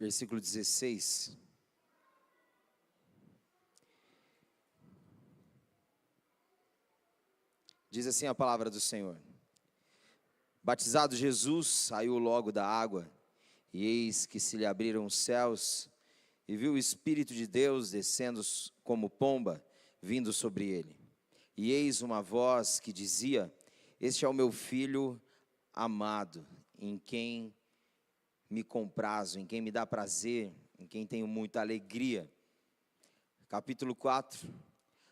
versículo 16. Diz assim a palavra do Senhor: Batizado Jesus, saiu logo da água, e eis que se lhe abriram os céus, e viu o Espírito de Deus descendo como pomba, vindo sobre ele. E eis uma voz que dizia: Este é o meu Filho amado, em quem me comprazo, em quem me dá prazer, em quem tenho muita alegria. Capítulo 4.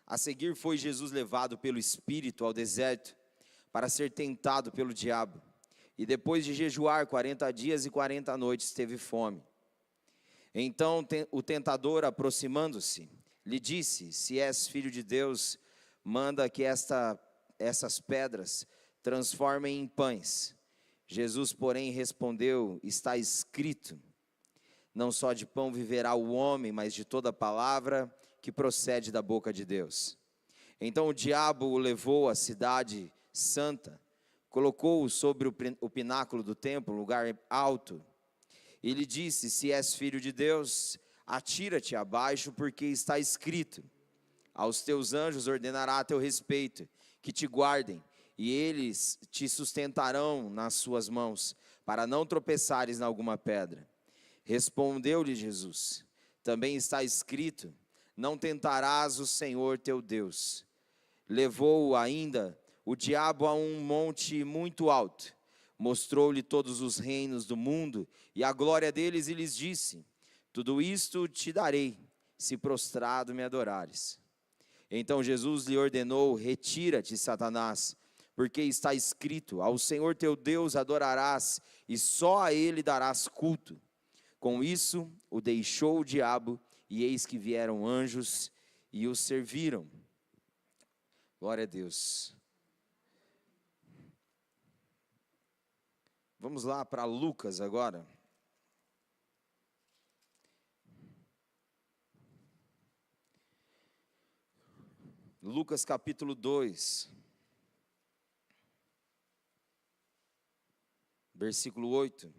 A seguir foi Jesus levado pelo Espírito ao deserto, para ser tentado pelo diabo. E depois de jejuar 40 dias e 40 noites, teve fome. Então o tentador, aproximando-se, lhe disse: Se és filho de Deus, manda que essas pedras transformem em pães. Jesus, porém, respondeu: Está escrito, não só de pão viverá o homem, mas de toda palavra que procede da boca de Deus. Então o diabo o levou à cidade santa, colocou-o sobre o pináculo do templo, lugar alto, e lhe disse: Se és filho de Deus, atira-te abaixo, porque está escrito: Aos teus anjos ordenará a teu respeito, que te guardem, e eles te sustentarão nas suas mãos, para não tropeçares em alguma pedra. Respondeu-lhe Jesus: Também está escrito: Não tentarás o Senhor teu Deus. Levou-o ainda o diabo a um monte muito alto, mostrou-lhe todos os reinos do mundo e a glória deles, e lhes disse: Tudo isto te darei, se prostrado me adorares. Então Jesus lhe ordenou: Retira-te, Satanás, porque está escrito: Ao Senhor teu Deus adorarás, e só a ele darás culto. Com isso o deixou o diabo, e eis que vieram anjos e o serviram. Glória a Deus. Vamos lá para Lucas agora. Lucas capítulo 2, versículo 8.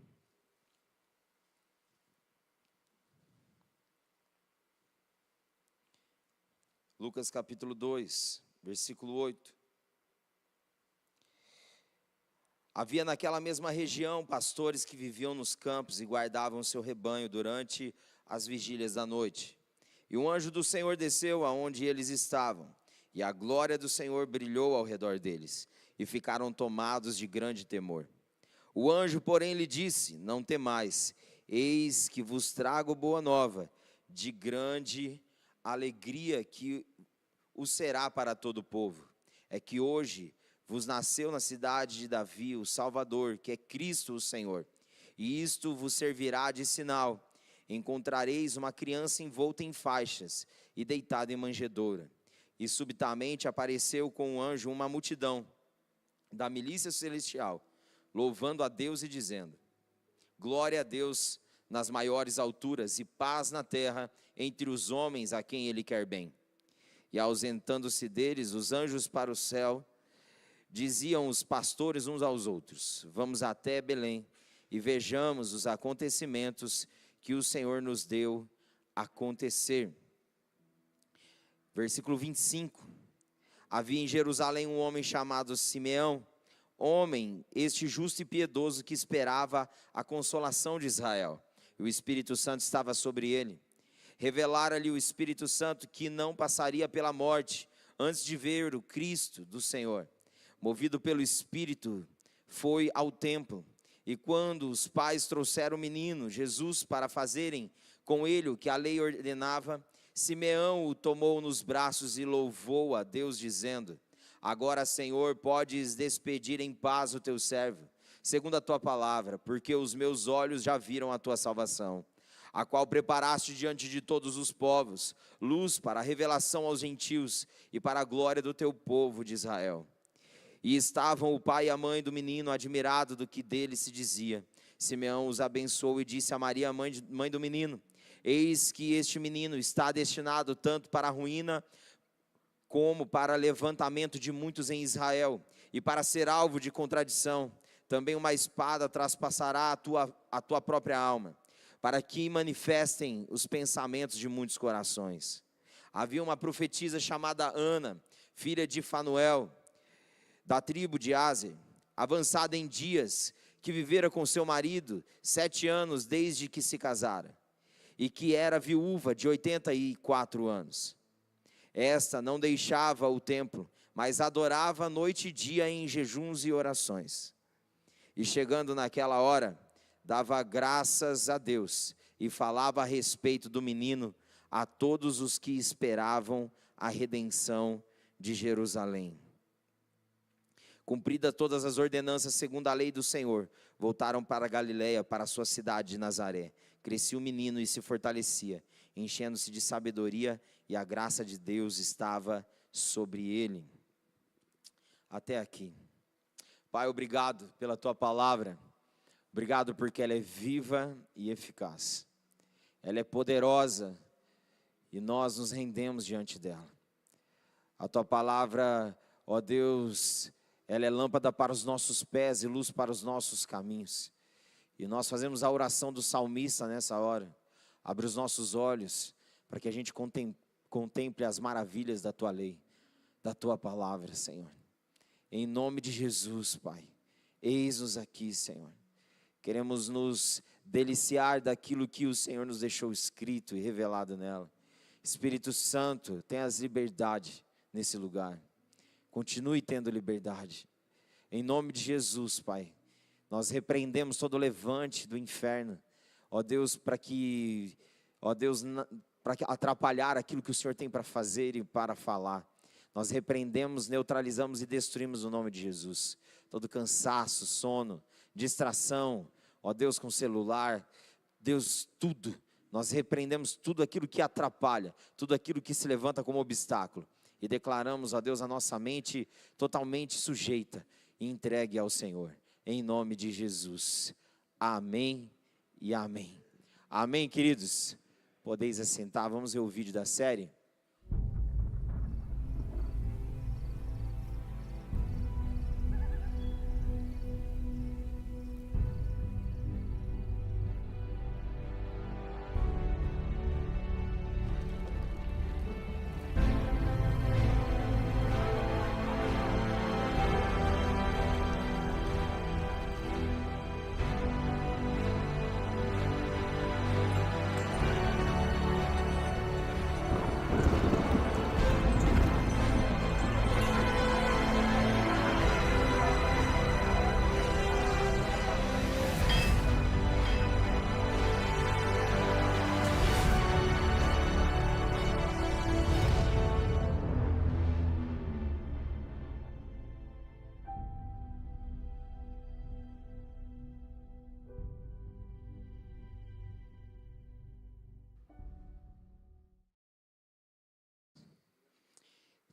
Lucas capítulo 2, versículo 8. Havia naquela mesma região pastores que viviam nos campos e guardavam seu rebanho durante as vigílias da noite. E um anjo do Senhor desceu aonde eles estavam, e a glória do Senhor brilhou ao redor deles, e ficaram tomados de grande temor. O anjo, porém, lhe disse: Não temais, eis que vos trago boa nova, de grande alegria, que o será para todo o povo. É que hoje vos nasceu na cidade de Davi o Salvador, que é Cristo o Senhor. E isto vos servirá de sinal: encontrareis uma criança envolta em faixas e deitada em manjedoura. E subitamente apareceu com o anjo uma multidão da milícia celestial, louvando a Deus e dizendo: Glória a Deus nas maiores alturas, e paz na terra entre os homens a quem ele quer bem. E ausentando-se deles os anjos para o céu, diziam os pastores uns aos outros: Vamos até Belém e vejamos os acontecimentos que o Senhor nos deu a acontecer. Versículo 25. Havia em Jerusalém um homem chamado Simeão, homem este justo e piedoso, que esperava a consolação de Israel. E o Espírito Santo estava sobre ele. Revelara-lhe o Espírito Santo que não passaria pela morte antes de ver o Cristo do Senhor. Movido pelo Espírito, foi ao templo. E quando os pais trouxeram o menino Jesus para fazerem com ele o que a lei ordenava, Simeão o tomou nos braços e louvou a Deus, dizendo: Agora, Senhor, podes despedir em paz o teu servo, segundo a tua palavra, porque os meus olhos já viram a tua salvação, a qual preparaste diante de todos os povos, luz para a revelação aos gentios e para a glória do teu povo de Israel. E estavam o pai e a mãe do menino admirados do que dele se dizia. Simeão os abençoou e disse a Maria, mãe do menino: Eis que este menino está destinado tanto para a ruína como para levantamento de muitos em Israel, e para ser alvo de contradição. Também uma espada traspassará a tua própria alma, para que manifestem os pensamentos de muitos corações. Havia uma profetisa chamada Ana, filha de Fanuel, da tribo de Aser, avançada em dias, que vivera com seu marido 7 anos desde que se casara, e que era viúva de 84 anos. Esta não deixava o templo, mas adorava noite e dia em jejuns e orações. E chegando naquela hora, dava graças a Deus e falava a respeito do menino a todos os que esperavam a redenção de Jerusalém. Cumpridas todas as ordenanças segundo a lei do Senhor, voltaram para Galiléia, para a sua cidade de Nazaré. Crescia o menino e se fortalecia, enchendo-se de sabedoria, e a graça de Deus estava sobre ele. Até aqui. Pai, obrigado pela tua palavra. Obrigado porque ela é viva e eficaz. Ela é poderosa e nós nos rendemos diante dela. A tua palavra, ó Deus, ela é lâmpada para os nossos pés e luz para os nossos caminhos. E nós fazemos a oração do salmista nessa hora. Abre os nossos olhos para que a gente contemple as maravilhas da tua lei, da tua palavra, Senhor. Em nome de Jesus, Pai, eis-nos aqui, Senhor. Queremos nos deliciar daquilo que o Senhor nos deixou escrito e revelado nela. Espírito Santo, tenhas liberdade nesse lugar. Continue tendo liberdade. Em nome de Jesus, Pai, nós repreendemos todo o levante do inferno, ó Deus, para atrapalhar aquilo que o Senhor tem para fazer e para falar. Nós repreendemos, neutralizamos e destruímos no nome de Jesus. Todo cansaço, sono, distração, ó Deus, com celular, Deus, tudo. Nós repreendemos tudo aquilo que atrapalha, tudo aquilo que se levanta como obstáculo. E declaramos, ó Deus, a nossa mente totalmente sujeita e entregue ao Senhor. Em nome de Jesus. Amém e amém. Amém, queridos? Podeis assentar, vamos ver o vídeo da série.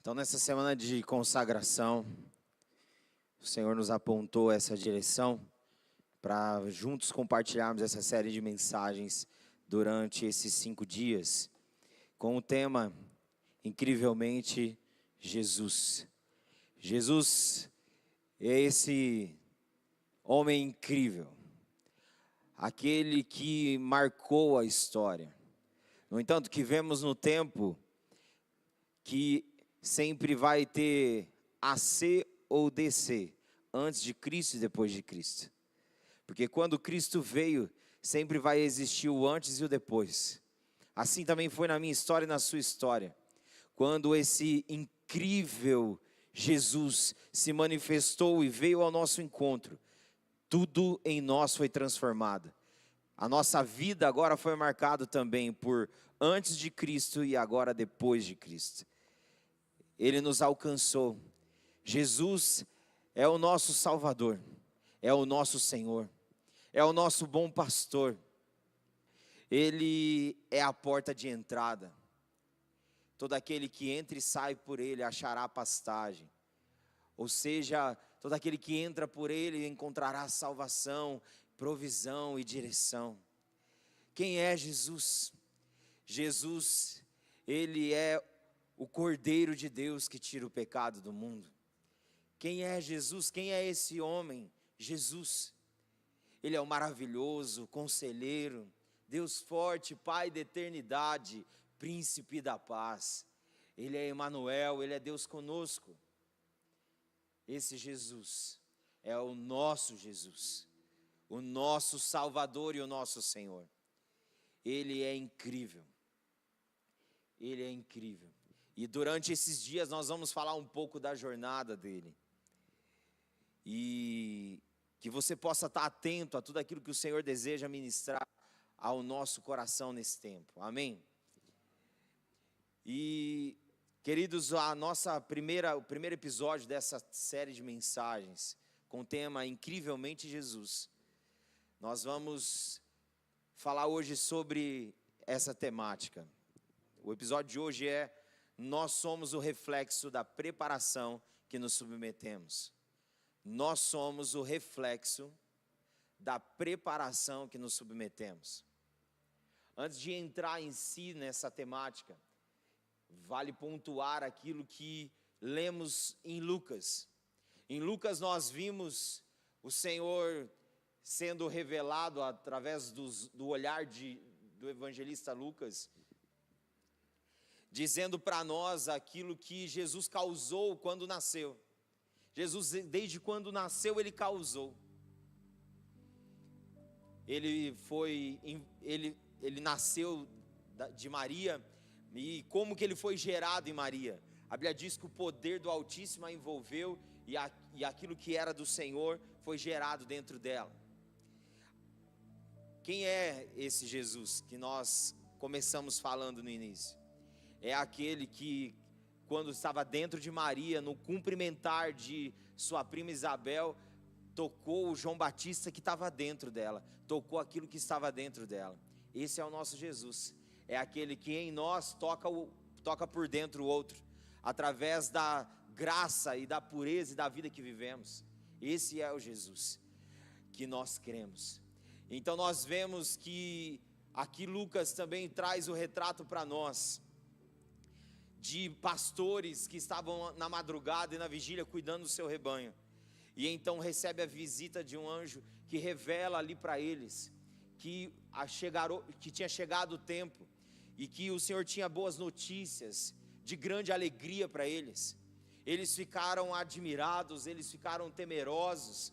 Então, nessa semana de consagração, o Senhor nos apontou essa direção para juntos compartilharmos essa série de mensagens durante esses 5 dias, com o tema, incrivelmente, Jesus. Jesus é esse homem incrível, aquele que marcou a história. No entanto, que vemos no tempo que sempre vai ter AC ou DC, antes de Cristo e depois de Cristo. Porque quando Cristo veio, sempre vai existir o antes e o depois. Assim também foi na minha história e na sua história. Quando esse incrível Jesus se manifestou e veio ao nosso encontro, tudo em nós foi transformado. A nossa vida agora foi marcada também por antes de Cristo e agora depois de Cristo. Ele nos alcançou. Jesus é o nosso Salvador, é o nosso Senhor, é o nosso bom pastor. Ele é a porta de entrada. Todo aquele que entra e sai por ele achará pastagem. Ou seja, todo aquele que entra por ele encontrará salvação, provisão e direção. Quem é Jesus? Jesus, ele é o Cordeiro de Deus que tira o pecado do mundo. Quem é Jesus? Quem é esse homem? Jesus. Ele é o maravilhoso conselheiro, Deus forte, Pai da eternidade, Príncipe da paz. Ele é Emanuel, Ele é Deus conosco. Esse Jesus é o nosso Jesus, o nosso Salvador e o nosso Senhor. Ele é incrível. Ele é incrível. E durante esses dias nós vamos falar um pouco da jornada dele. E que você possa estar atento a tudo aquilo que o Senhor deseja ministrar ao nosso coração nesse tempo. Amém? E, queridos, o primeiro episódio dessa série de mensagens, com o tema Incrivelmente Jesus, nós vamos falar hoje sobre essa temática. O episódio de hoje é: nós somos o reflexo da preparação que nos submetemos. Nós somos o reflexo da preparação que nos submetemos. Antes de entrar em si nessa temática, vale pontuar aquilo que lemos em Lucas. Em Lucas nós vimos o Senhor sendo revelado através do olhar do evangelista Lucas, dizendo para nós aquilo que Jesus causou quando nasceu. Jesus, desde quando nasceu, Ele causou. Ele nasceu de Maria. E como que Ele foi gerado em Maria? A Bíblia diz que o poder do Altíssimo a envolveu, e aquilo que era do Senhor foi gerado dentro dela. Quem é esse Jesus que nós começamos falando no início? É aquele que, quando estava dentro de Maria, no cumprimentar de sua prima Isabel, tocou o João Batista que estava dentro dela, tocou aquilo que estava dentro dela. Esse é o nosso Jesus. É aquele que em nós toca por dentro o outro, através da graça e da pureza e da vida que vivemos. Esse é o Jesus que nós cremos. Então nós vemos que aqui Lucas também traz o retrato para nós de pastores que estavam na madrugada e na vigília cuidando do seu rebanho. E então recebe a visita de um anjo que revela ali para eles que tinha chegado o tempo e que o Senhor tinha boas notícias de grande alegria para eles. Eles ficaram admirados, eles ficaram temerosos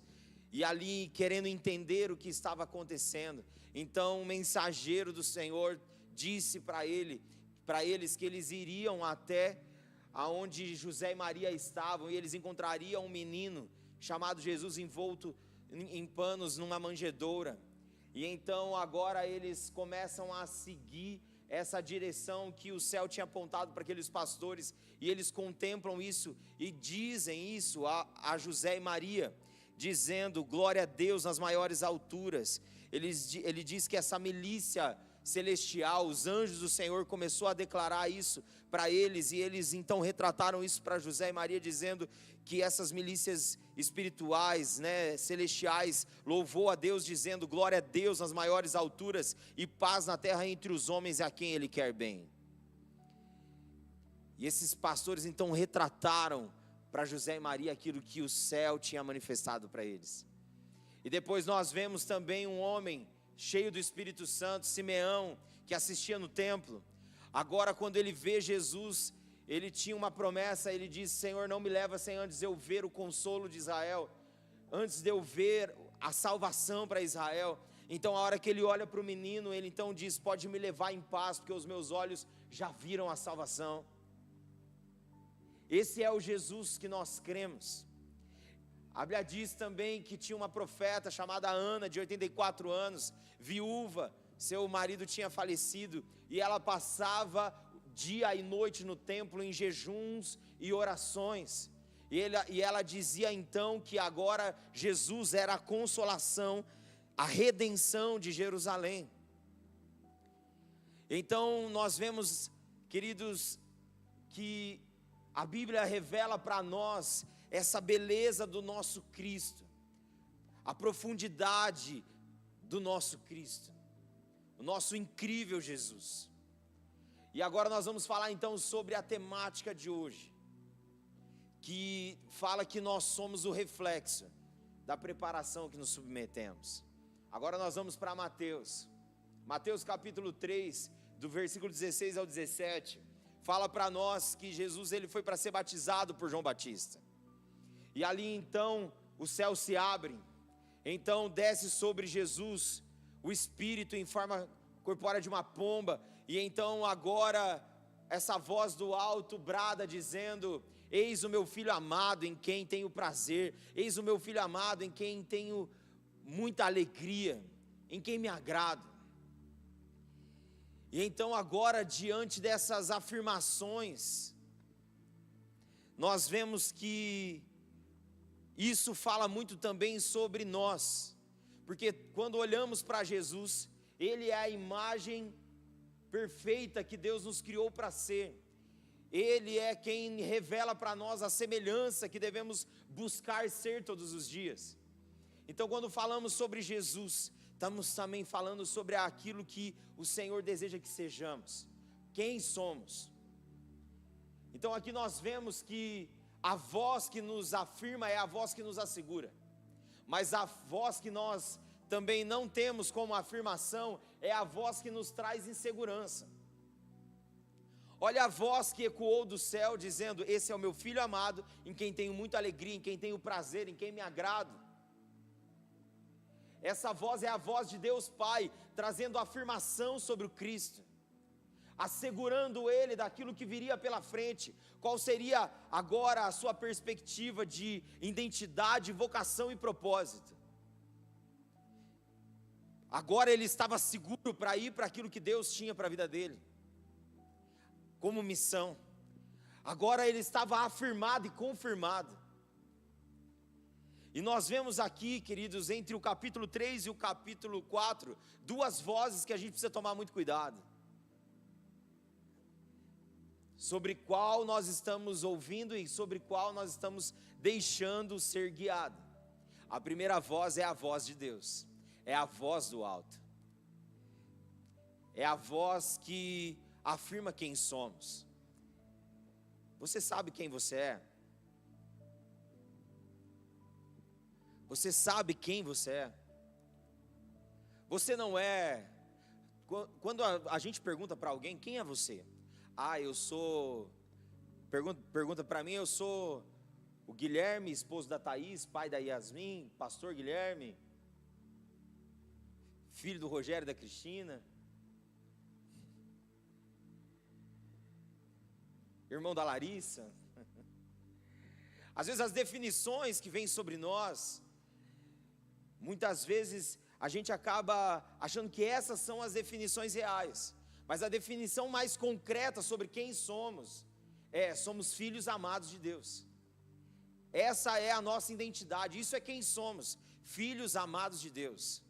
e ali querendo entender o que estava acontecendo. Então o mensageiro do Senhor disse para eles que eles iriam até aonde José e Maria estavam, e eles encontrariam um menino chamado Jesus envolto em panos numa manjedoura. E então agora eles começam a seguir essa direção que o céu tinha apontado para aqueles pastores, e eles contemplam isso e dizem isso a José e Maria, dizendo: glória a Deus nas maiores alturas. Ele diz que essa milícia celestial, os anjos do Senhor, começou a declarar isso para eles, e eles então retrataram isso para José e Maria, dizendo que essas milícias espirituais, celestiais, louvou a Deus, dizendo: glória a Deus nas maiores alturas e paz na terra entre os homens a quem Ele quer bem. E esses pastores então retrataram para José e Maria aquilo que o céu tinha manifestado para eles. E depois nós vemos também um homem cheio do Espírito Santo, Simeão, que assistia no templo. Agora, quando ele vê Jesus, ele tinha uma promessa. Ele diz: Senhor, não me leva sem antes eu ver o consolo de Israel, antes de eu ver a salvação para Israel. Então a hora que ele olha para o menino, ele então diz: pode me levar em paz, porque os meus olhos já viram a salvação. Esse é o Jesus que nós cremos. A Bíblia diz também que tinha uma profeta chamada Ana, de 84 anos, viúva, seu marido tinha falecido, e ela passava dia e noite no templo em jejuns e orações, e ela dizia então que agora Jesus era a consolação, a redenção de Jerusalém. Então nós vemos, queridos, que a Bíblia revela para nós essa beleza do nosso Cristo, a profundidade do nosso Cristo, o nosso incrível Jesus. E agora nós vamos falar então sobre a temática de hoje, que fala que nós somos o reflexo da preparação que nos submetemos. Agora nós vamos para Mateus. Mateus capítulo 3, do versículo 16 ao 17, fala para nós que Jesus ele foi para ser batizado por João Batista. E ali então os céus se abrem, então desce sobre Jesus o Espírito em forma corpórea de uma pomba, e então agora essa voz do alto brada dizendo: eis o meu filho amado em quem tenho prazer, eis o meu filho amado em quem tenho muita alegria, em quem me agrado. E então agora, diante dessas afirmações, nós vemos que isso fala muito também sobre nós, porque quando olhamos para Jesus, Ele é a imagem perfeita que Deus nos criou para ser. Ele é quem revela para nós a semelhança que devemos buscar ser todos os dias. Então, quando falamos sobre Jesus, estamos também falando sobre aquilo que o Senhor deseja que sejamos, quem somos. Então aqui nós vemos que a voz que nos afirma é a voz que nos assegura, mas a voz que nós também não temos como afirmação é a voz que nos traz insegurança. Olha a voz que ecoou do céu dizendo: esse é o meu filho amado, em quem tenho muita alegria, em quem tenho prazer, em quem me agrado. Essa voz é a voz de Deus Pai, trazendo afirmação sobre o Cristo, assegurando Ele daquilo que viria pela frente. Qual seria agora a sua perspectiva de identidade, vocação e propósito? Agora ele estava seguro para ir para aquilo que Deus tinha para a vida dele, como missão. Agora ele estava afirmado e confirmado. E nós vemos aqui, queridos, entre o capítulo 3 e o capítulo 4, duas vozes que a gente precisa tomar muito cuidado, sobre qual nós estamos ouvindo e sobre qual nós estamos deixando ser guiado. A primeira voz é a voz de Deus, é a voz do alto, é a voz que afirma quem somos. Você sabe quem você é? Você sabe quem você é? Você não é... Quando a gente pergunta para alguém: quem é você? Eu sou... Pergunta para mim: eu sou o Guilherme, esposo da Thaís, pai da Yasmin, pastor Guilherme, filho do Rogério e da Cristina, irmão da Larissa. Às vezes as definições que vêm sobre nós, muitas vezes a gente acaba achando que essas são as definições reais, mas a definição mais concreta sobre quem somos somos filhos amados de Deus. Essa é a nossa identidade, isso é quem somos, filhos amados de Deus.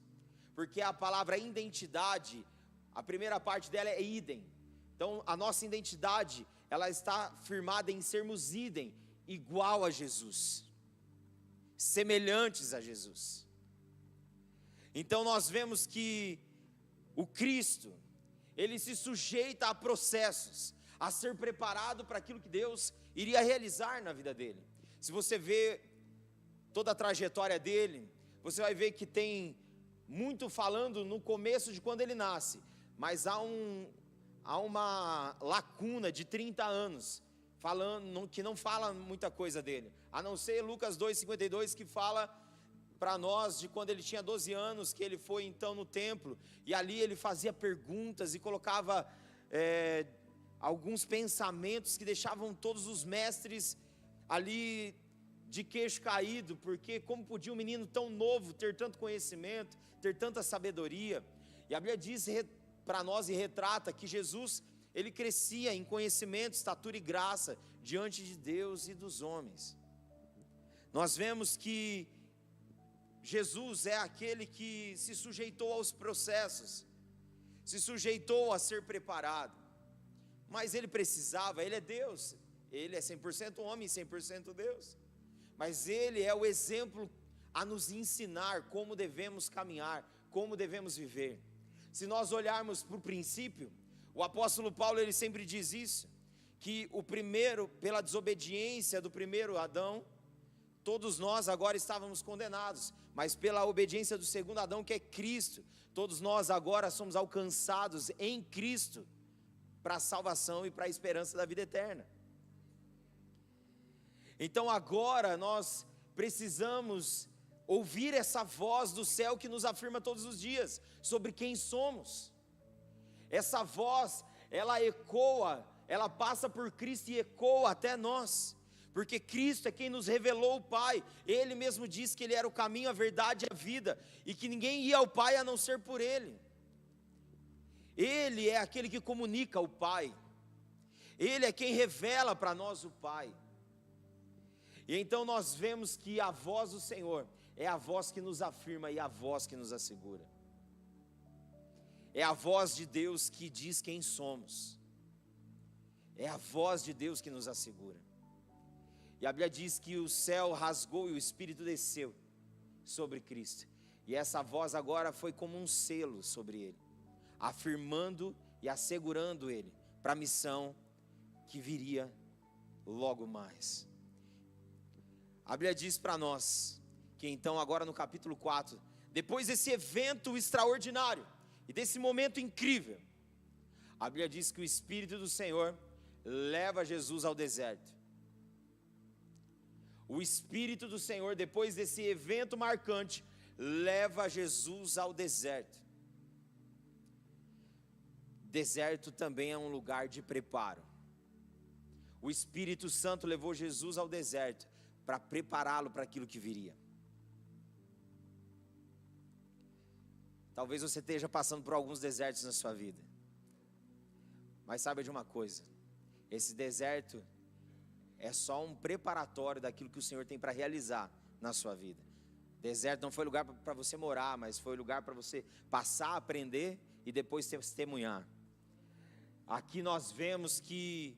Porque a palavra identidade, a primeira parte dela é idem. Então a nossa identidade, ela está firmada em sermos idem, igual a Jesus, semelhantes a Jesus. Então nós vemos que o Cristo, ele se sujeita a processos, a ser preparado para aquilo que Deus iria realizar na vida dele. Se você vê toda a trajetória dele, você vai ver que tem muito falando no começo de quando ele nasce, mas há uma lacuna de 30 anos, falando, que não fala muita coisa dele, a não ser Lucas 2,52, que fala para nós de quando ele tinha 12 anos, que ele foi então no templo, e ali ele fazia perguntas e colocava alguns pensamentos que deixavam todos os mestres ali de queixo caído, porque como podia um menino tão novo ter tanto conhecimento, ter tanta sabedoria? E a Bíblia diz para nós e retrata que Jesus, ele crescia em conhecimento, estatura e graça diante de Deus e dos homens. Nós vemos que Jesus é aquele que se sujeitou aos processos, se sujeitou a ser preparado, mas ele precisava, ele é Deus, ele é 100% homem e 100% Deus, mas ele é o exemplo a nos ensinar como devemos caminhar, como devemos viver. Se nós olharmos para o princípio, o apóstolo Paulo, ele sempre diz isso, que o primeiro, pela desobediência do primeiro Adão, todos nós agora estávamos condenados, mas pela obediência do segundo Adão, que é Cristo, Todos nós agora somos alcançados em Cristo para a salvação e para a esperança da vida eterna. Então agora nós precisamos ouvir essa voz do céu que nos afirma todos os dias sobre quem somos. Essa voz, ela ecoa, ela passa por Cristo e ecoa até nós, porque Cristo é quem nos revelou o Pai. Ele mesmo disse que Ele era o caminho, a verdade e a vida, e que ninguém ia ao Pai a não ser por Ele. Ele é aquele que comunica o Pai, Ele é quem revela para nós o Pai. E então nós vemos que a voz do Senhor é a voz que nos afirma e a voz que nos assegura. É a voz de Deus que diz quem somos. É a voz de Deus que nos assegura. E a Bíblia diz que o céu rasgou e o Espírito desceu sobre Cristo. E essa voz agora foi como um selo sobre Ele, afirmando e assegurando Ele para a missão que viria logo mais. A Bíblia diz para nós que então agora no capítulo 4, depois desse evento extraordinário e desse momento incrível, a Bíblia diz que o Espírito do Senhor leva Jesus ao deserto. O Espírito do Senhor, depois desse evento marcante, leva Jesus ao deserto. Deserto também é um lugar de preparo. O Espírito Santo levou Jesus ao deserto para prepará-lo para aquilo que viria. Talvez você esteja passando por alguns desertos na sua vida, mas saiba de uma coisa: esse deserto é só um preparatório daquilo que o Senhor tem para realizar na sua vida. Deserto não foi lugar para você morar, mas foi lugar para você passar, aprender e depois testemunhar. Aqui nós vemos que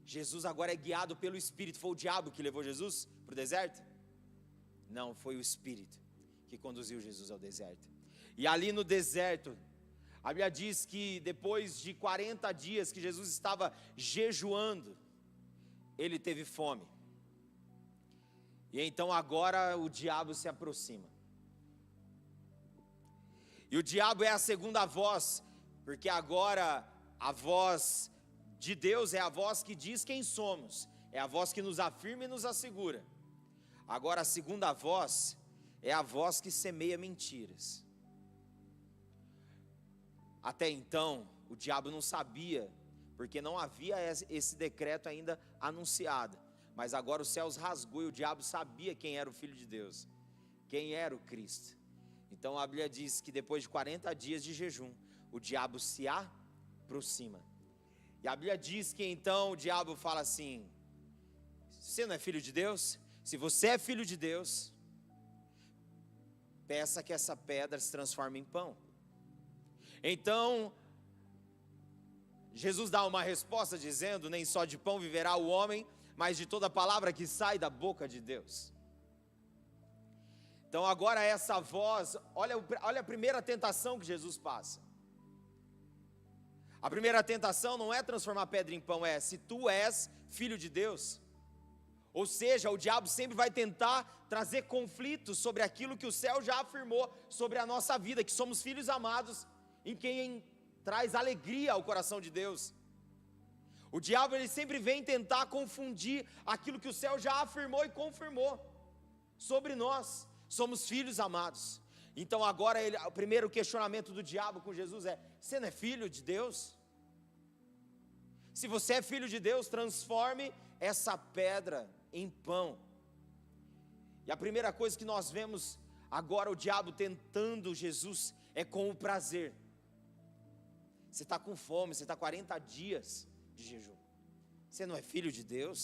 Jesus agora é guiado pelo Espírito. Foi o diabo que levou Jesus para o deserto? Não, foi o Espírito que conduziu Jesus ao deserto. E ali no deserto, a Bíblia diz que depois de 40 dias que Jesus estava jejuando, ele teve fome. E então agora o diabo se aproxima. E o diabo é a segunda voz, porque agora a voz de Deus é a voz que diz quem somos, é a voz que nos afirma e nos assegura. Agora a segunda voz é a voz que semeia mentiras. Até então o diabo não sabia, porque não havia esse decreto ainda anunciado. Mas agora os céus rasgou e o diabo sabia quem era o Filho de Deus, quem era o Cristo. Então a Bíblia diz que depois de 40 dias de jejum, o diabo se aproxima. E a Bíblia diz que então o diabo fala assim: você não é filho de Deus? Se você é filho de Deus, peça que essa pedra se transforme em pão. Então Jesus dá uma resposta dizendo: nem só de pão viverá o homem, mas de toda palavra que sai da boca de Deus. Então agora essa voz, olha a primeira tentação que Jesus passa. A primeira tentação não é transformar pedra em pão, é: se tu és filho de Deus. Ou seja, o diabo sempre vai tentar trazer conflitos sobre aquilo que o céu já afirmou sobre a nossa vida, que somos filhos amados, em quem traz alegria ao coração de Deus. O diabo ele sempre vem tentar confundir aquilo que o céu já afirmou e confirmou sobre nós. Somos filhos amados. Então agora o primeiro questionamento do diabo com Jesus é: você não é filho de Deus? Se você é filho de Deus, transforme essa pedra em pão. E a primeira coisa que nós vemos agora o diabo tentando Jesus é com o prazer. Você está com fome, você está 40 dias de jejum. Você não é filho de Deus?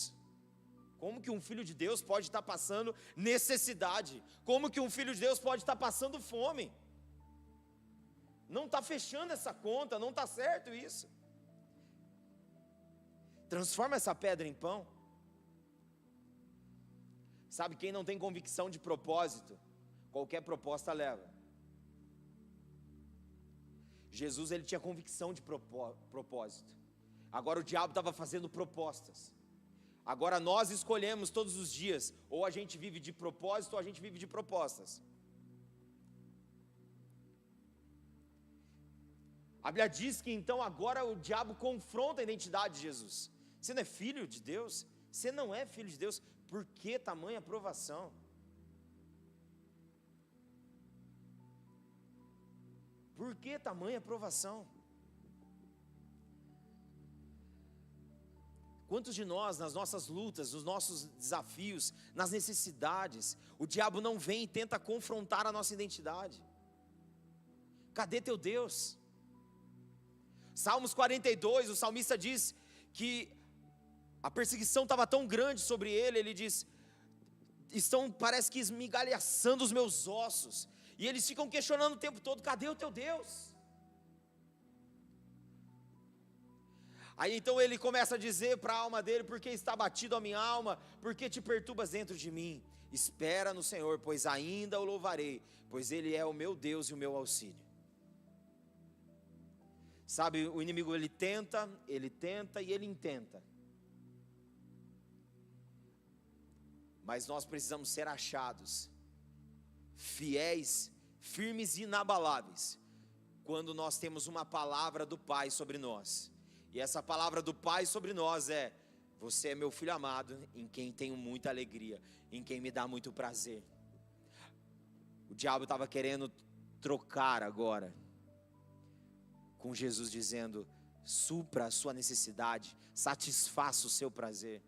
Como que um filho de Deus pode estar passando necessidade? Como que um filho de Deus pode estar passando fome? Não está fechando essa conta, não está certo isso. Transforma essa pedra em pão. Sabe, quem não tem convicção de propósito, qualquer proposta leva. Jesus ele tinha convicção de propósito. Agora o diabo estava fazendo propostas. Agora nós escolhemos todos os dias: ou a gente vive de propósito ou a gente vive de propostas. A Bíblia diz que então agora o diabo confronta a identidade de Jesus. Você não é filho de Deus? Você não é filho de Deus? Por que tamanha provação? Por que tamanha provação? Quantos de nós, nas nossas lutas, nos nossos desafios, nas necessidades, o diabo não vem e tenta confrontar a nossa identidade? Cadê teu Deus? Salmos 42, o salmista diz que a perseguição estava tão grande sobre ele, ele diz, parece que esmigalhaçando os meus ossos, e eles ficam questionando o tempo todo, cadê o teu Deus? Aí então ele começa a dizer para a alma dele, por que está batido a minha alma, por que te perturbas dentro de mim? Espera no Senhor, pois ainda o louvarei, pois Ele é o meu Deus e o meu auxílio. Sabe, o inimigo ele tenta e ele intenta. Mas nós precisamos ser achados, fiéis, firmes e inabaláveis, quando nós temos uma palavra do Pai sobre nós. E essa palavra do Pai sobre nós é: você é meu filho amado, em quem tenho muita alegria, em quem me dá muito prazer. O diabo estava querendo trocar agora, com Jesus dizendo, supra a sua necessidade, satisfaça o seu prazer.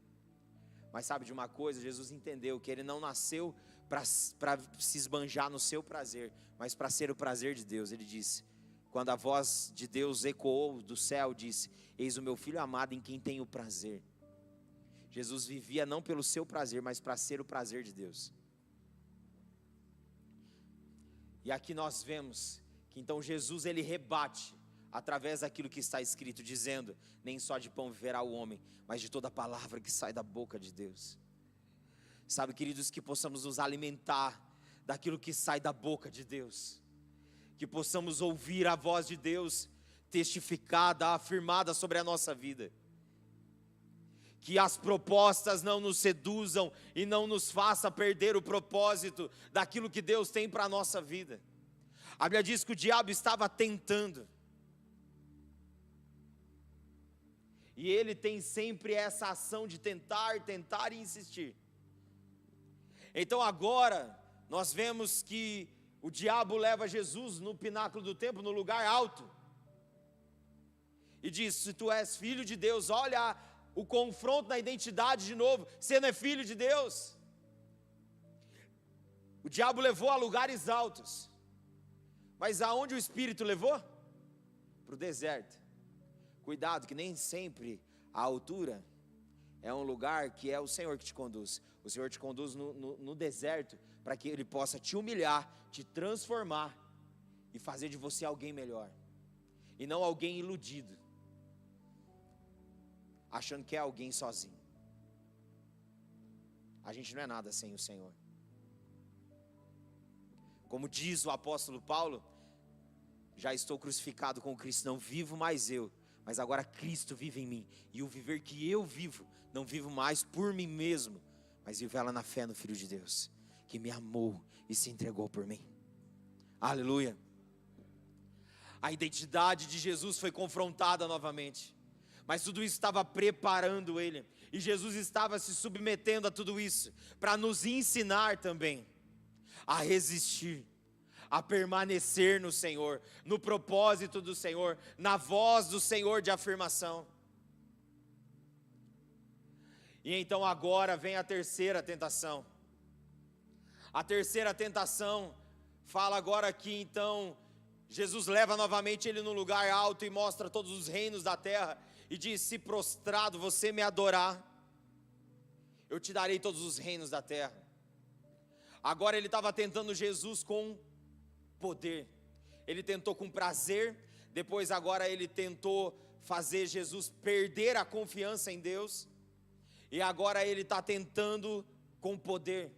Mas sabe de uma coisa, Jesus entendeu que ele não nasceu para se esbanjar no seu prazer, mas para ser o prazer de Deus. Ele disse, quando a voz de Deus ecoou do céu, disse, eis o meu filho amado em quem tenho prazer. Jesus vivia não pelo seu prazer, mas para ser o prazer de Deus. E aqui nós vemos que então Jesus ele rebate através daquilo que está escrito, dizendo, nem só de pão viverá o homem, mas de toda palavra que sai da boca de Deus. Sabe, queridos, que possamos nos alimentar daquilo que sai da boca de Deus, que possamos ouvir a voz de Deus testificada, afirmada sobre a nossa vida, que as propostas não nos seduzam e não nos faça perder o propósito daquilo que Deus tem para a nossa vida. A Bíblia diz que o diabo estava tentando, e ele tem sempre essa ação de tentar e insistir. Então agora, nós vemos que o diabo leva Jesus no pináculo do templo, no lugar alto, e diz, se tu és filho de Deus, olha o confronto na identidade de novo, você não é filho de Deus? O diabo levou a lugares altos, mas aonde o Espírito levou? Para o deserto. Cuidado que nem sempre a altura é um lugar que é o Senhor que te conduz. O Senhor te conduz no deserto para que Ele possa te humilhar, te transformar e fazer de você alguém melhor. E não alguém iludido, achando que é alguém sozinho. A gente não é nada sem o Senhor. Como diz o apóstolo Paulo, já estou crucificado com Cristo, não vivo mais eu, mas agora Cristo vive em mim, e o viver que eu vivo, não vivo mais por mim mesmo, mas vivo ela na fé no Filho de Deus, que me amou e se entregou por mim. Aleluia. A identidade de Jesus foi confrontada novamente, mas tudo isso estava preparando ele, e Jesus estava se submetendo a tudo isso, para nos ensinar também, a resistir, a permanecer no Senhor, no propósito do Senhor, na voz do Senhor de afirmação. E então agora vem a terceira tentação. A terceira tentação fala agora que então Jesus leva novamente ele no lugar alto e mostra todos os reinos da terra e diz, se prostrado você me adorar, eu te darei todos os reinos da terra. Agora ele estava tentando Jesus com poder, ele tentou com prazer, depois agora ele tentou fazer Jesus perder a confiança em Deus, e agora ele está tentando com poder.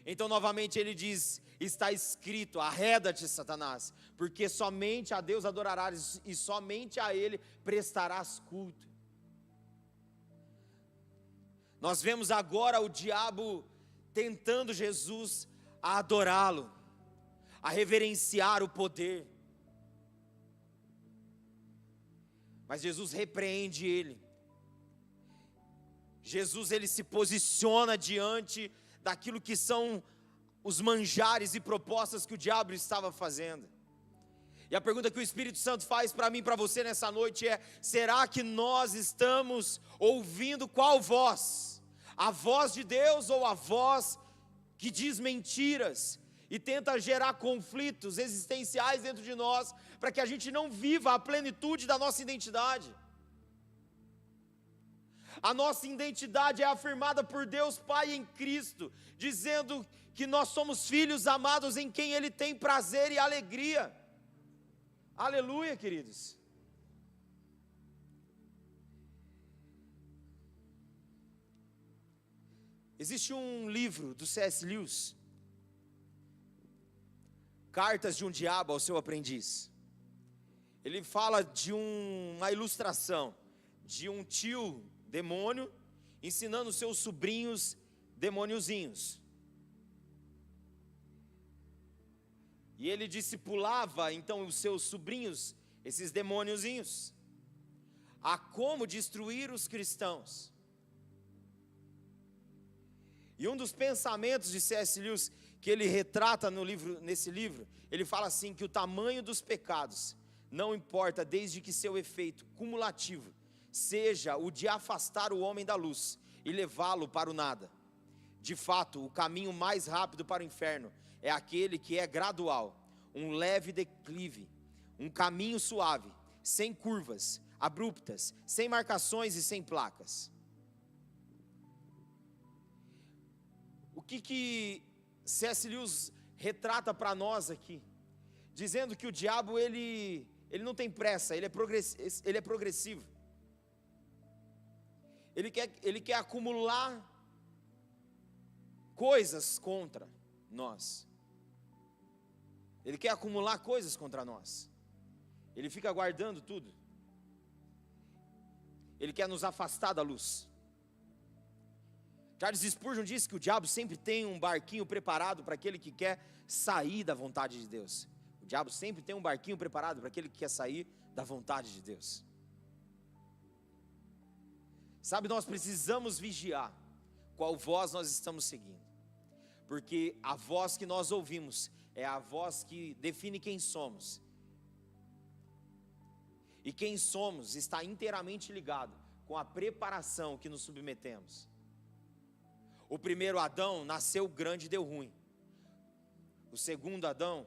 Então novamente ele diz, está escrito, arreda-te Satanás, porque somente a Deus adorarás e somente a Ele prestarás culto. Nós vemos agora o diabo tentando Jesus a adorá-lo, a reverenciar o poder. Mas Jesus repreende ele. Jesus, ele se posiciona diante daquilo que são os manjares e propostas que o diabo estava fazendo. E a pergunta que o Espírito Santo faz para mim e para você nessa noite é: será que nós estamos ouvindo qual voz? A voz de Deus ou a voz que diz mentiras e tenta gerar conflitos existenciais dentro de nós, para que a gente não viva a plenitude da nossa identidade? A nossa identidade é afirmada por Deus Pai em Cristo, dizendo que nós somos filhos amados em quem Ele tem prazer e alegria. Aleluia, queridos. Existe um livro do C.S. Lewis, Cartas de um Diabo ao Seu Aprendiz. Ele fala de uma ilustração de um tio demônio ensinando seus sobrinhos demôniozinhos. E ele discipulava então os seus sobrinhos, esses demôniozinhos, a como destruir os cristãos. E um dos pensamentos de C.S. Lewis que ele retrata nesse livro, ele fala assim, que o tamanho dos pecados não importa, desde que seu efeito cumulativo seja o de afastar o homem da luz e levá-lo para o nada. De fato, o caminho mais rápido para o inferno é aquele que é gradual, um leve declive, um caminho suave, sem curvas abruptas, sem marcações e sem placas. O que C.S. Lewis retrata para nós aqui? Dizendo que o diabo, ele não tem pressa, ele é progressivo. Ele quer acumular coisas contra nós. Ele quer acumular coisas contra nós. Ele fica guardando tudo. Ele quer nos afastar da luz. Charles Spurgeon disse que o diabo sempre tem um barquinho preparado para aquele que quer sair da vontade de Deus. O diabo sempre tem um barquinho preparado para aquele que quer sair da vontade de Deus. Sabe, nós precisamos vigiar qual voz nós estamos seguindo, porque a voz que nós ouvimos é a voz que define quem somos, e quem somos está inteiramente ligado com a preparação que nos submetemos. O primeiro Adão nasceu grande e deu ruim. O segundo Adão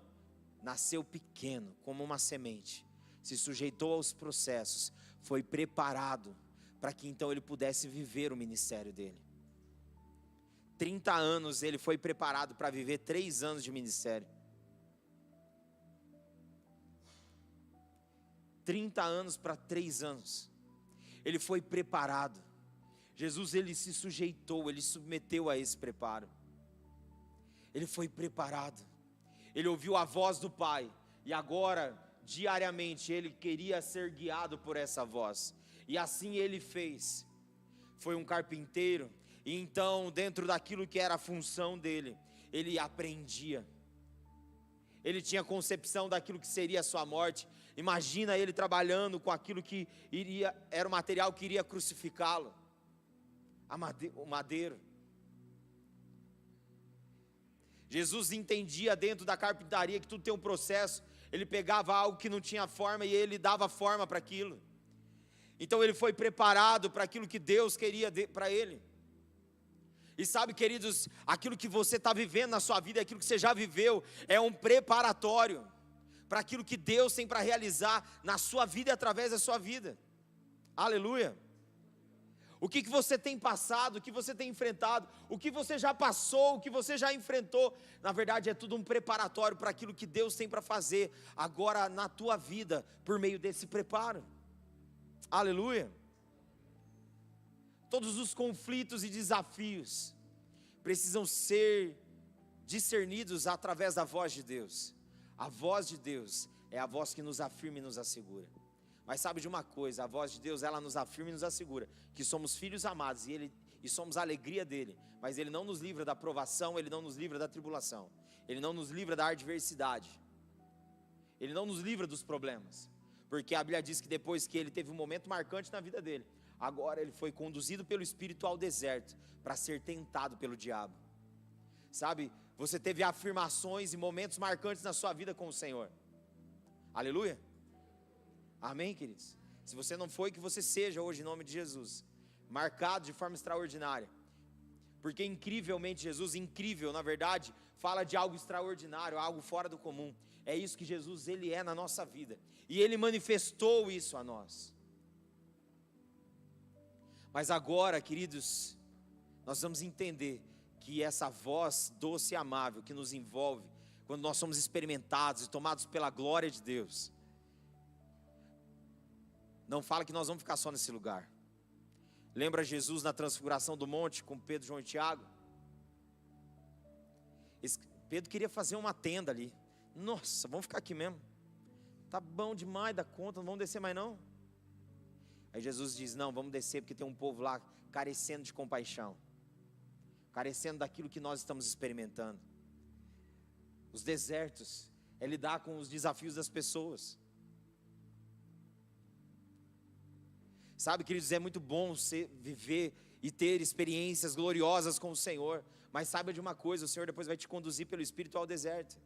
nasceu pequeno, como uma semente, se sujeitou aos processos, foi preparado para que então ele pudesse viver o ministério dele. 30 anos ele foi preparado para viver 3 anos de ministério. 30 anos para 3 anos. Ele foi preparado. Jesus, ele se sujeitou, ele submeteu a esse preparo. Ele foi preparado. Ele ouviu a voz do Pai. E agora, diariamente, ele queria ser guiado por essa voz. E assim ele fez. Foi um carpinteiro. E então, dentro daquilo que era a função dele, ele aprendia. Ele tinha concepção daquilo que seria a sua morte. Imagina ele trabalhando com aquilo que era o material que iria crucificá-lo. O madeiro. Jesus entendia dentro da carpintaria que tudo tem um processo. Ele pegava algo que não tinha forma e ele dava forma para aquilo. Então ele foi preparado para aquilo que Deus queria para ele. E sabe, queridos, aquilo que você está vivendo na sua vida, aquilo que você já viveu, é um preparatório para aquilo que Deus tem para realizar na sua vida e através da sua vida. Aleluia. O que você tem passado, o que você tem enfrentado, o que você já passou, o que você já enfrentou, na verdade é tudo um preparatório para aquilo que Deus tem para fazer agora na tua vida, por meio desse preparo. Aleluia. Todos os conflitos e desafios precisam ser discernidos através da voz de Deus. A voz de Deus é a voz que nos afirma e nos assegura. Mas sabe de uma coisa, a voz de Deus, ela nos afirma e nos assegura que somos filhos amados e somos a alegria dele. Mas ele não nos livra da provação, ele não nos livra da tribulação, ele não nos livra da adversidade, ele não nos livra dos problemas, Porque a Bíblia diz que depois que ele teve um momento marcante na vida dele, agora ele foi conduzido pelo Espírito ao deserto, para ser tentado pelo diabo. Sabe, você teve afirmações e momentos marcantes na sua vida com o Senhor. Aleluia. Amém, queridos? Se você não foi, que você seja hoje em nome de Jesus, marcado de forma extraordinária. Porque incrivelmente Jesus, incrível na verdade, fala de algo extraordinário, algo fora do comum. É isso que Jesus, Ele é na nossa vida, e Ele manifestou isso a nós. Mas agora, queridos, nós vamos entender que essa voz doce e amável que nos envolve, quando nós somos experimentados e tomados pela glória de Deus, não fala que nós vamos ficar só nesse lugar. Lembra Jesus na transfiguração do monte com Pedro, João e Tiago? Pedro queria fazer uma tenda ali. Nossa, vamos ficar aqui mesmo, tá bom demais da conta, não vamos descer mais não. Aí Jesus diz, não, vamos descer porque tem um povo lá carecendo de compaixão, carecendo daquilo que nós estamos experimentando. Os desertos é lidar com os desafios das pessoas. Sabe, queridos, é muito bom viver e ter experiências gloriosas com o Senhor, mas saiba de uma coisa, o Senhor depois vai te conduzir pelo Espírito ao deserto.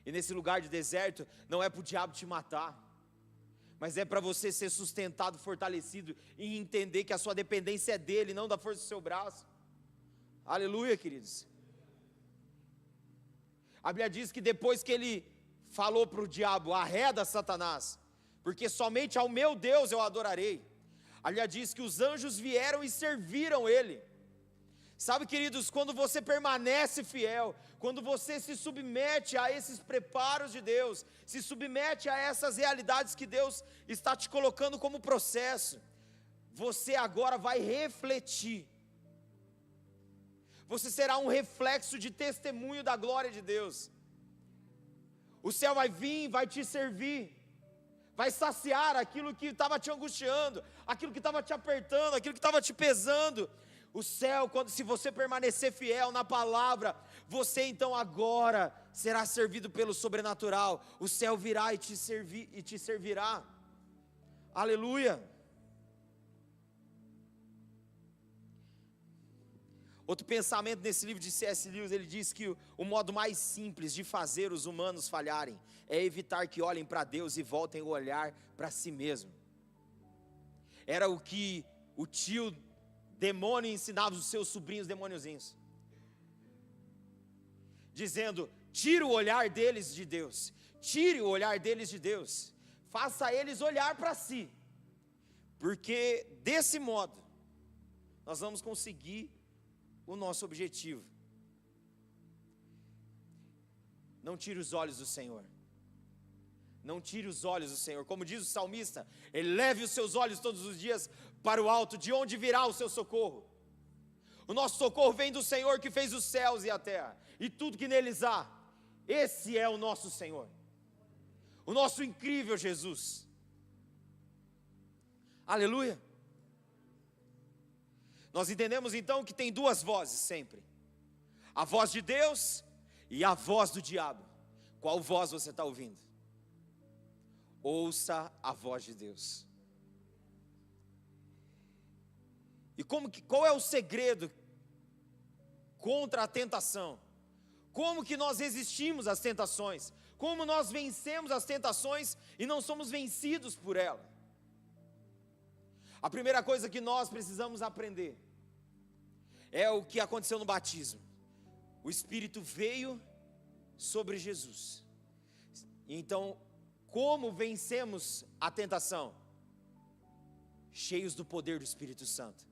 E nesse lugar de deserto, não é para o diabo te matar, mas é para você ser sustentado, fortalecido, e entender que a sua dependência é dEle, não da força do seu braço. Aleluia, queridos. A Bíblia diz que depois que ele falou para o diabo, arreda Satanás, porque somente ao meu Deus eu adorarei, a Bíblia diz que os anjos vieram e serviram ele. Sabe, queridos, quando você permanece fiel, quando você se submete a esses preparos de Deus, se submete a essas realidades que Deus está te colocando como processo, você agora vai refletir, você será um reflexo de testemunho da glória de Deus. O céu vai vir, vai te servir, vai saciar aquilo que estava te angustiando, aquilo que estava te apertando, aquilo que estava te pesando. O céu, se você permanecer fiel na palavra, você então agora será servido pelo sobrenatural. O céu virá e te servirá. Aleluia. Outro pensamento nesse livro de C.S. Lewis, ele diz que o modo mais simples de fazer os humanos falharem é evitar que olhem para Deus e voltem a olhar para si mesmo. Era o que o tio demônio ensinava os seus sobrinhos demôniozinhos, dizendo, tire o olhar deles de Deus, tire o olhar deles de Deus, faça eles olhar para si, porque desse modo, nós vamos conseguir o nosso objetivo. Não tire os olhos do Senhor, não tire os olhos do Senhor, como diz o salmista, eleve os seus olhos todos os dias para o alto, de onde virá o seu socorro? O nosso socorro vem do Senhor que fez os céus e a terra, e tudo que neles há. Esse é o nosso Senhor, o nosso incrível Jesus. Aleluia. Nós entendemos então que tem duas vozes sempre, a voz de Deus e a voz do diabo. Qual voz você está ouvindo? Ouça a voz de Deus. E qual é o segredo contra a tentação? Como que nós resistimos às tentações? Como nós vencemos as tentações e não somos vencidos por ela? A primeira coisa que nós precisamos aprender é o que aconteceu no batismo. O Espírito veio sobre Jesus. Então, como vencemos a tentação? Cheios do poder do Espírito Santo.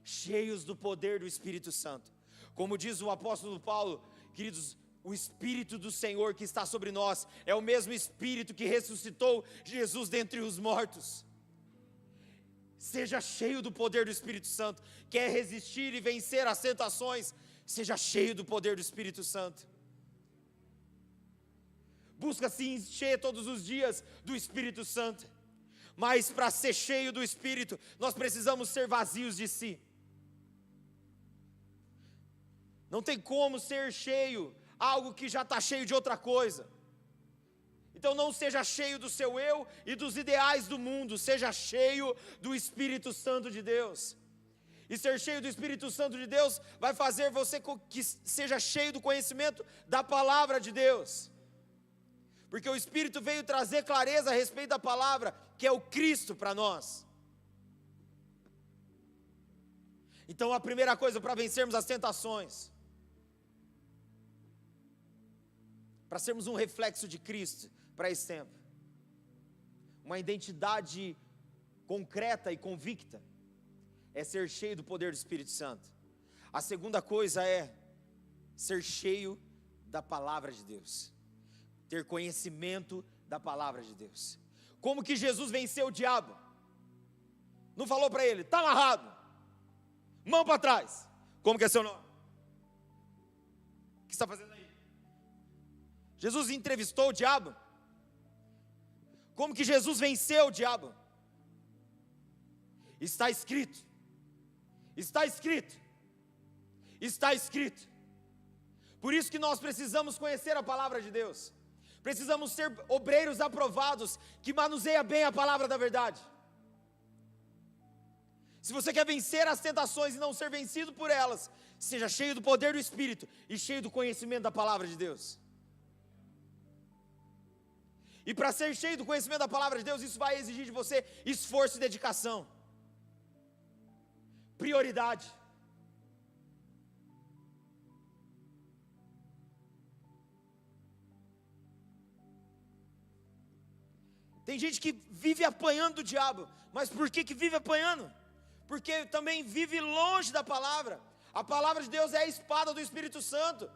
Cheios do poder do Espírito Santo. Como diz o apóstolo Paulo, queridos, o Espírito do Senhor que está sobre nós é o mesmo Espírito que ressuscitou Jesus dentre os mortos. Seja cheio do poder do Espírito Santo. Quer resistir e vencer as tentações? Seja cheio do poder do Espírito Santo. Busca se encher todos os dias do Espírito Santo. Mas para ser cheio do Espírito, nós precisamos ser vazios de si. Não tem como ser cheio, algo que já está cheio de outra coisa. Então não seja cheio do seu eu e dos ideais do mundo, seja cheio do Espírito Santo de Deus. E ser cheio do Espírito Santo de Deus vai fazer você que seja cheio do conhecimento da palavra de Deus. Porque o Espírito veio trazer clareza a respeito da palavra, que é o Cristo para nós. Então a primeira coisa para vencermos as tentações, para sermos um reflexo de Cristo para esse tempo, uma identidade concreta e convicta, é ser cheio do poder do Espírito Santo. A segunda coisa é ser cheio da palavra de Deus, ter conhecimento da palavra de Deus. Como que Jesus venceu o diabo? Não falou para ele, está amarrado, mão para trás. Como que é seu nome? O que você está fazendo aí? Jesus entrevistou o diabo. Como que Jesus venceu o diabo? Está escrito. Está escrito. Está escrito. Por isso que nós precisamos conhecer a palavra de Deus. Precisamos ser obreiros aprovados, que manuseiam bem a palavra da verdade. Se você quer vencer as tentações e não ser vencido por elas, seja cheio do poder do Espírito e cheio do conhecimento da palavra de Deus. E para ser cheio do conhecimento da palavra de Deus, isso vai exigir de você esforço e dedicação, prioridade. Tem gente que vive apanhando do diabo, mas por que vive apanhando? Porque também vive longe da palavra. A palavra de Deus é a espada do Espírito Santo.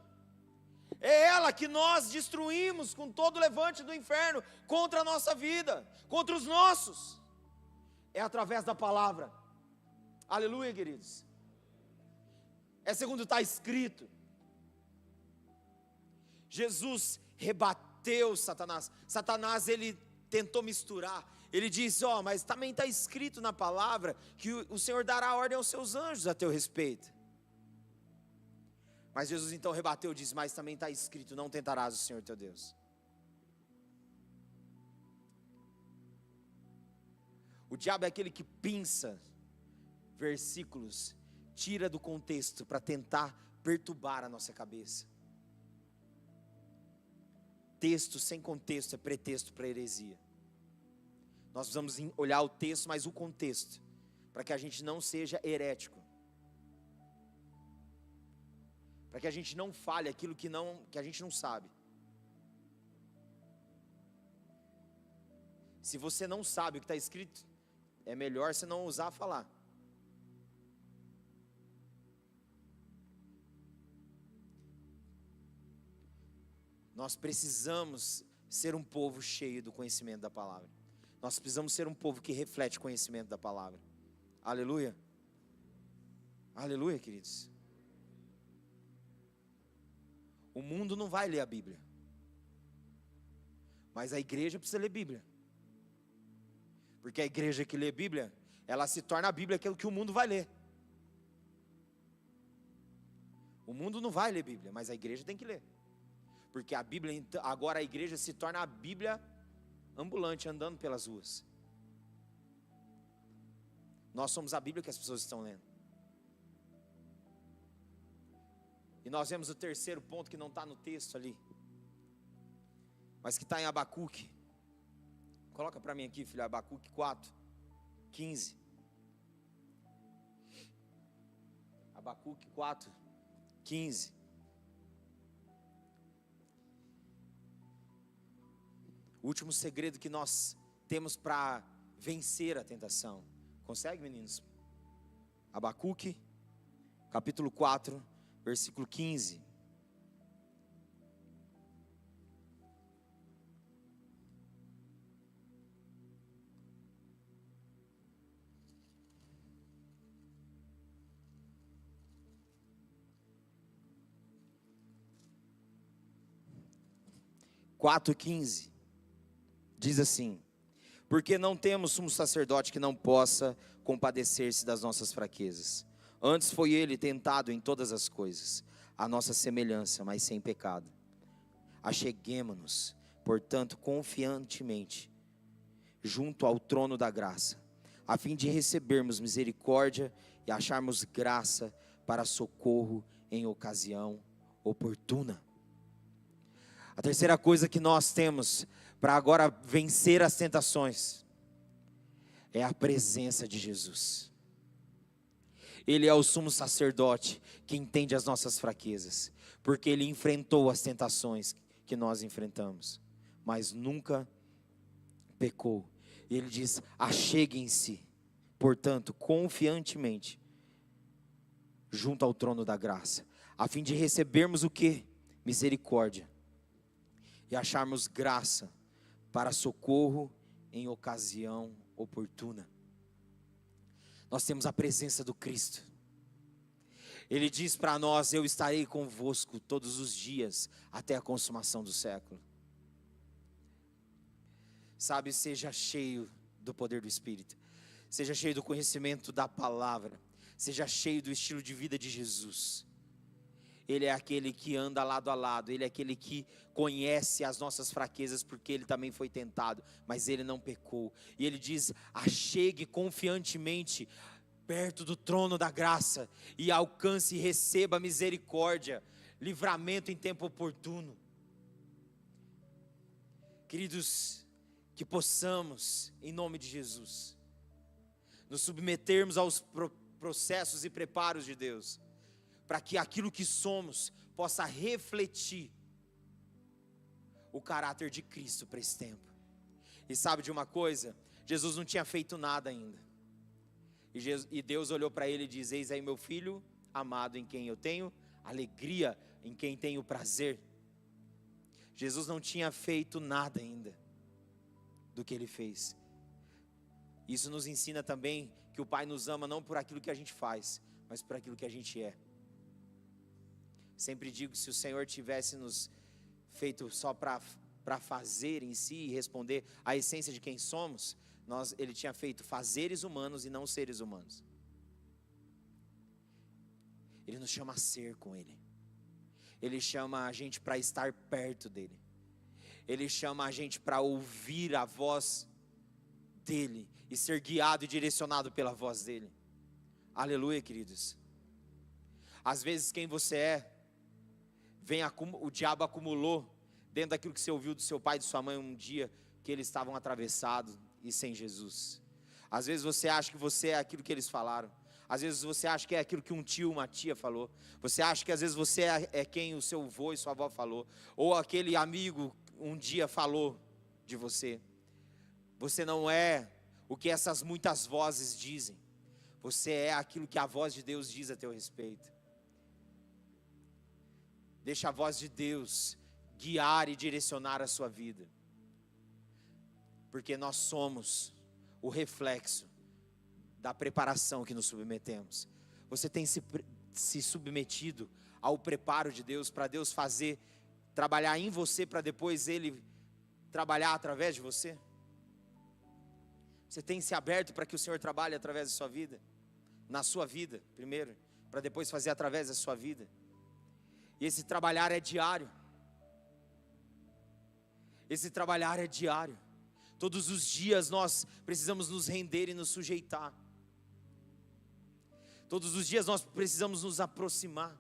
É ela que nós destruímos com todo o levante do inferno contra a nossa vida, contra os nossos. É através da palavra. Aleluia, queridos. É segundo está escrito. Jesus rebateu Satanás. Satanás, ele tentou misturar. Ele disse, mas também está escrito na palavra que o Senhor dará ordem aos seus anjos a teu respeito. Mas Jesus então rebateu e disse, mas também está escrito, não tentarás o Senhor teu Deus. O diabo é aquele que pinça versículos, tira do contexto para tentar perturbar a nossa cabeça. Texto sem contexto é pretexto para heresia. Nós precisamos olhar o texto, mas o contexto, para que a gente não seja herético, para que a gente não fale aquilo que a gente não sabe. Se você não sabe o que está escrito, é melhor você não ousar falar. Nós precisamos ser um povo cheio do conhecimento da palavra. Nós precisamos ser um povo que reflete o conhecimento da palavra. Aleluia. Aleluia, queridos. O mundo não vai ler a Bíblia, mas a igreja precisa ler Bíblia. Porque a igreja que lê Bíblia, ela se torna a Bíblia aquilo que o mundo vai ler. O mundo não vai ler Bíblia, mas a igreja tem que ler. Porque a Bíblia, agora a igreja se torna a Bíblia ambulante, andando pelas ruas. Nós somos a Bíblia que as pessoas estão lendo. E nós vemos o terceiro ponto que não está no texto ali, mas que está em Abacuque. Coloca para mim aqui, filho, Abacuque 4:15. Abacuque 4:15. O último segredo que nós temos para vencer a tentação. Consegue, meninos? Abacuque, capítulo 4, versículo 15. Diz assim: porque não temos sumo sacerdote que não possa compadecer-se das nossas fraquezas. Antes foi ele tentado em todas as coisas, a nossa semelhança, mas sem pecado. Acheguemo-nos portanto, confiantemente, junto ao trono da graça, a fim de recebermos misericórdia e acharmos graça para socorro em ocasião oportuna. A terceira coisa que nós temos para agora vencer as tentações é a presença de Jesus. Ele é o sumo sacerdote que entende as nossas fraquezas, porque Ele enfrentou as tentações que nós enfrentamos, mas nunca pecou. E Ele diz: acheguem-se, portanto, confiantemente, junto ao trono da graça, a fim de recebermos o quê? Misericórdia, e acharmos graça para socorro em ocasião oportuna. Nós temos a presença do Cristo. Ele diz para nós: eu estarei convosco todos os dias, até a consumação do século. Sabe, seja cheio do poder do Espírito, seja cheio do conhecimento da palavra, seja cheio do estilo de vida de Jesus. Ele é aquele que anda lado a lado, Ele é aquele que conhece as nossas fraquezas, porque Ele também foi tentado, mas Ele não pecou. E Ele diz: achegue confiantemente perto do trono da graça, e alcance e receba misericórdia, livramento em tempo oportuno. Queridos, que possamos, em nome de Jesus, nos submetermos aos processos e preparos de Deus, para que aquilo que somos possa refletir o caráter de Cristo para esse tempo. E sabe de uma coisa? Jesus não tinha feito nada ainda. E Deus olhou para ele e diz: eis aí meu filho amado, em quem eu tenho alegria, em quem tenho prazer. Jesus não tinha feito nada ainda do que Ele fez. Isso nos ensina também que o Pai nos ama não por aquilo que a gente faz, mas por aquilo que a gente é. Sempre digo que se o Senhor tivesse nos feito só para fazer em si e responder à essência de quem somos, Ele tinha feito fazeres humanos e não seres humanos. Ele nos chama a ser com Ele. Ele chama a gente para estar perto dEle. Ele chama a gente para ouvir a voz dEle e ser guiado e direcionado pela voz dEle. Aleluia, queridos. Às vezes quem você é, o diabo acumulou dentro daquilo que você ouviu do seu pai e de sua mãe um dia que eles estavam atravessados e sem Jesus. Às vezes você acha que você é aquilo que eles falaram. Às vezes você acha que é aquilo que um tio, uma tia falou. Você acha que às vezes você é quem o seu avô e sua avó falou. Ou aquele amigo um dia falou de você. Você não é o que essas muitas vozes dizem. Você é aquilo que a voz de Deus diz a teu respeito. Deixa a voz de Deus guiar e direcionar a sua vida. Porque nós somos o reflexo da preparação que nos submetemos. Você tem se submetido ao preparo de Deus, para Deus trabalhar em você, para depois Ele trabalhar através de você? Você tem se aberto para que o Senhor trabalhe através da sua vida? Na sua vida, primeiro, para depois fazer através da sua vida. E esse trabalhar é diário. Esse trabalhar é diário. Todos os dias nós precisamos nos render e nos sujeitar. Todos os dias nós precisamos nos aproximar.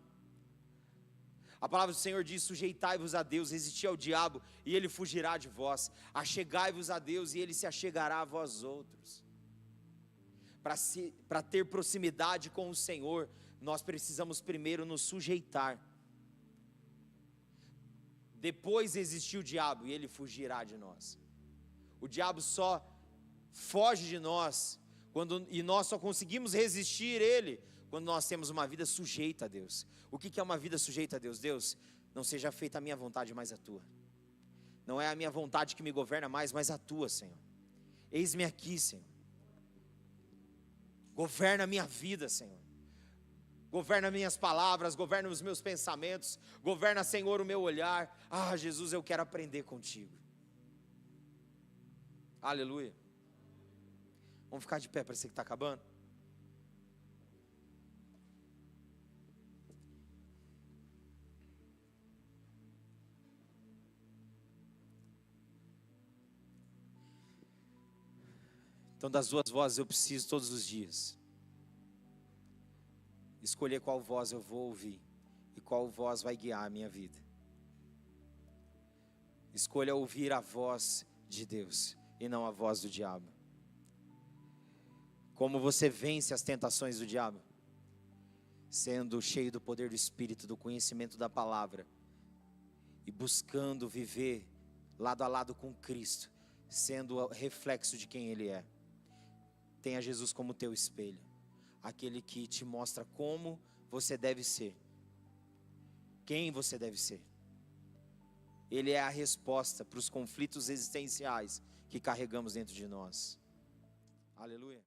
A palavra do Senhor diz: sujeitai-vos a Deus, resisti ao diabo e ele fugirá de vós. Achegai-vos a Deus e ele se achegará a vós outros. Para ter proximidade com o Senhor, nós precisamos primeiro nos sujeitar. Depois resistir o diabo e ele fugirá de nós. O diabo só foge de nós e nós só conseguimos resistir ele quando nós temos uma vida sujeita a Deus. O que é uma vida sujeita a Deus? Deus, não seja feita a minha vontade, mas a tua. Não é a minha vontade que me governa mais, mas a tua, Senhor. Eis-me aqui, Senhor. Governa a minha vida, Senhor. Governa minhas palavras, governa os meus pensamentos, governa, Senhor, o meu olhar. Ah, Jesus, eu quero aprender contigo. Aleluia. Vamos ficar de pé, parece que está acabando. Então, das duas vozes eu preciso todos os dias. Escolher qual voz eu vou ouvir e qual voz vai guiar a minha vida. Escolha ouvir a voz de Deus e não a voz do diabo. Como você vence as tentações do diabo? Sendo cheio do poder do Espírito, do conhecimento da palavra e buscando viver lado a lado com Cristo, sendo o reflexo de quem Ele é. Tenha Jesus como teu espelho, aquele que te mostra como você deve ser, quem você deve ser. Ele é a resposta para os conflitos existenciais que carregamos dentro de nós. Aleluia.